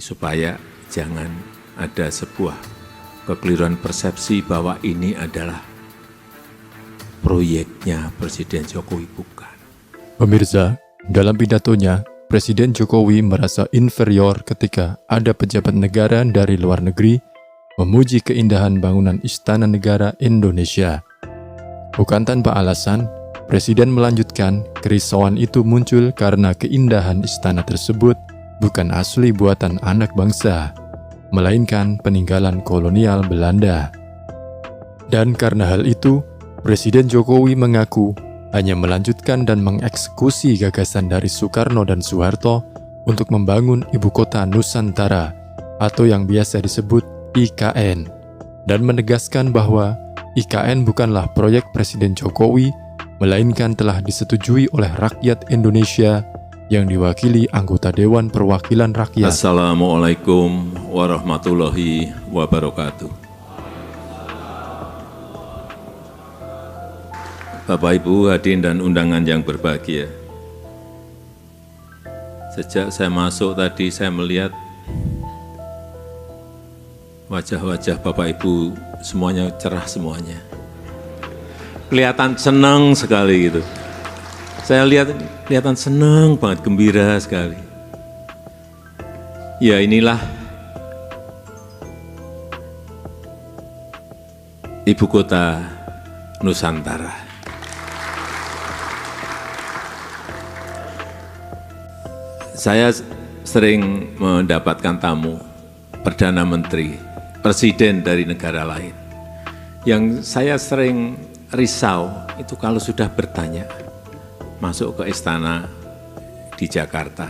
supaya jangan ada sebuah kekeliruan persepsi bahwa ini adalah proyeknya Presiden Jokowi, bukan. Pemirsa, dalam pidatonya, Presiden Jokowi merasa inferior ketika ada pejabat negara dari luar negeri memuji keindahan bangunan Istana Negara Indonesia. Bukan tanpa alasan, Presiden melanjutkan kerisauan itu muncul karena keindahan istana tersebut bukan asli buatan anak bangsa, melainkan peninggalan kolonial Belanda. Dan karena hal itu, Presiden Jokowi mengaku hanya melanjutkan dan mengeksekusi gagasan dari Soekarno dan Soeharto untuk membangun Ibu Kota Nusantara atau yang biasa disebut IKN, dan menegaskan bahwa IKN bukanlah proyek Presiden Jokowi, melainkan telah disetujui oleh rakyat Indonesia yang diwakili anggota Dewan Perwakilan Rakyat. Assalamualaikum warahmatullahi wabarakatuh. Bapak Ibu hadirin dan undangan yang berbahagia. Sejak saya masuk tadi saya melihat wajah-wajah Bapak Ibu semuanya cerah semuanya. Kelihatan senang sekali gitu. Saya lihat kelihatan senang banget, gembira sekali. Ya inilah Ibu Kota Nusantara. Saya sering mendapatkan tamu Perdana Menteri, Presiden dari negara lain. Yang saya sering risau itu kalau sudah bertanya, masuk ke istana di Jakarta.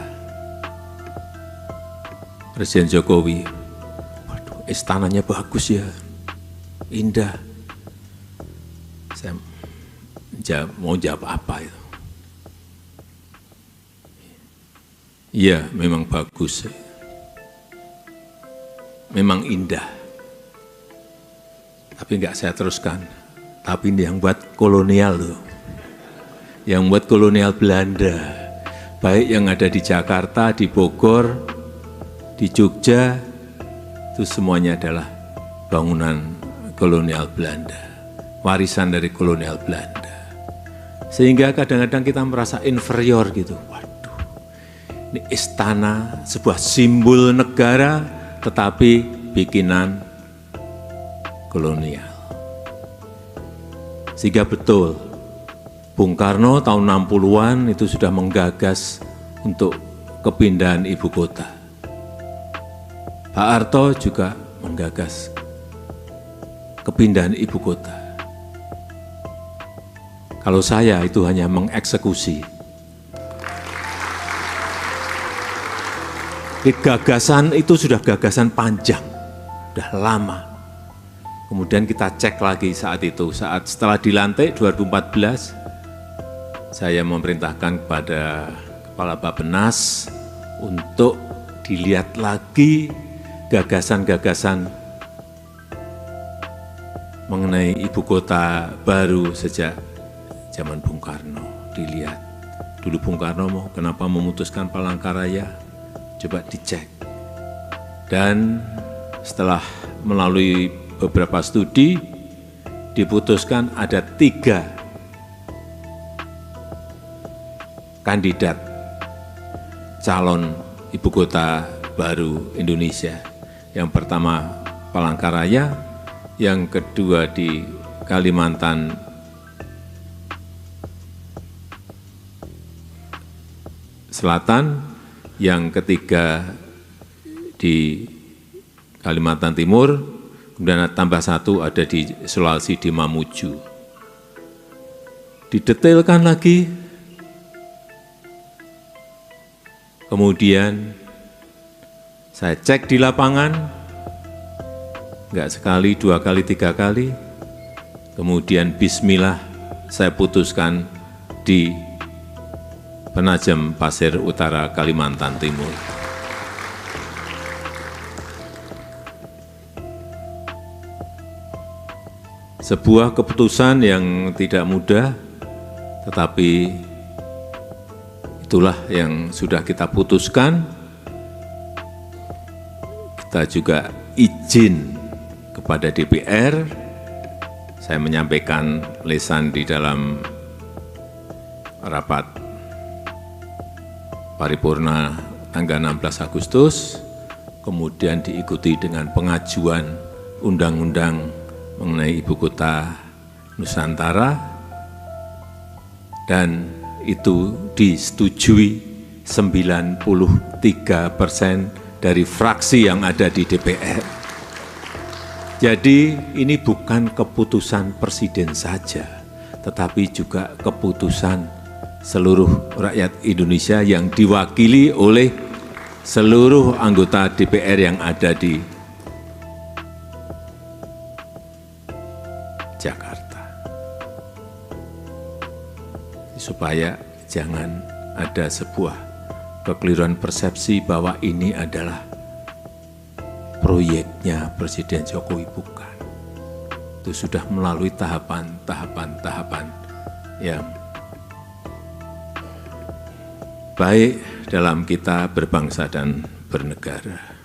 Presiden Jokowi, waduh istananya bagus ya, indah. Saya mau jawab apa itu? Iya, memang bagus. Memang indah. Tapi enggak saya teruskan. Tapi ini yang buat kolonial loh. Yang buat kolonial Belanda. Baik yang ada di Jakarta, di Bogor, di Jogja, itu semuanya adalah bangunan kolonial Belanda. Warisan dari kolonial Belanda. Sehingga kadang-kadang kita merasa inferior gitu. Waduh, ini istana, sebuah simbol negara, tetapi bikinan kolonial. Sehingga betul, Bung Karno tahun 60-an itu sudah menggagas untuk kepindahan ibu kota. Pak Harto juga menggagas kepindahan ibu kota. Kalau saya itu hanya mengeksekusi. Gagasan itu sudah gagasan panjang, sudah lama. Kemudian kita cek lagi saat itu, saat setelah dilantik 2014, saya memerintahkan kepada Kepala Bappenas untuk dilihat lagi gagasan-gagasan mengenai ibu kota baru sejak zaman Bung Karno. Dilihat, dulu Bung Karno kenapa memutuskan Palangkaraya, coba dicek. Dan setelah melalui beberapa studi, diputuskan ada 3 kandidat calon ibu kota baru Indonesia. Yang pertama Palangkaraya, yang kedua di Kalimantan Selatan, yang ketiga di Kalimantan Timur, kemudian tambah 1 ada di Sulawesi di Mamuju. Didetailkan lagi, kemudian saya cek di lapangan, enggak sekali, 2 kali, 3 kali, kemudian bismillah saya putuskan di Penajam Pasir Utara, Kalimantan Timur. Sebuah keputusan yang tidak mudah, tetapi itulah yang sudah kita putuskan. kita juga izin kepada DPR. Saya menyampaikan lisan di dalam rapat paripurna tanggal 16 Agustus, kemudian diikuti dengan pengajuan undang-undang mengenai ibu kota Nusantara, dan itu disetujui 93% dari fraksi yang ada di DPR. Jadi ini bukan keputusan presiden saja, tetapi juga keputusan seluruh rakyat Indonesia yang diwakili oleh seluruh anggota DPR yang ada di Jakarta. Supaya jangan ada sebuah kekeliruan persepsi bahwa ini adalah proyeknya Presiden Jokowi. Bukan. Itu sudah melalui tahapan yang baik dalam kita berbangsa dan bernegara.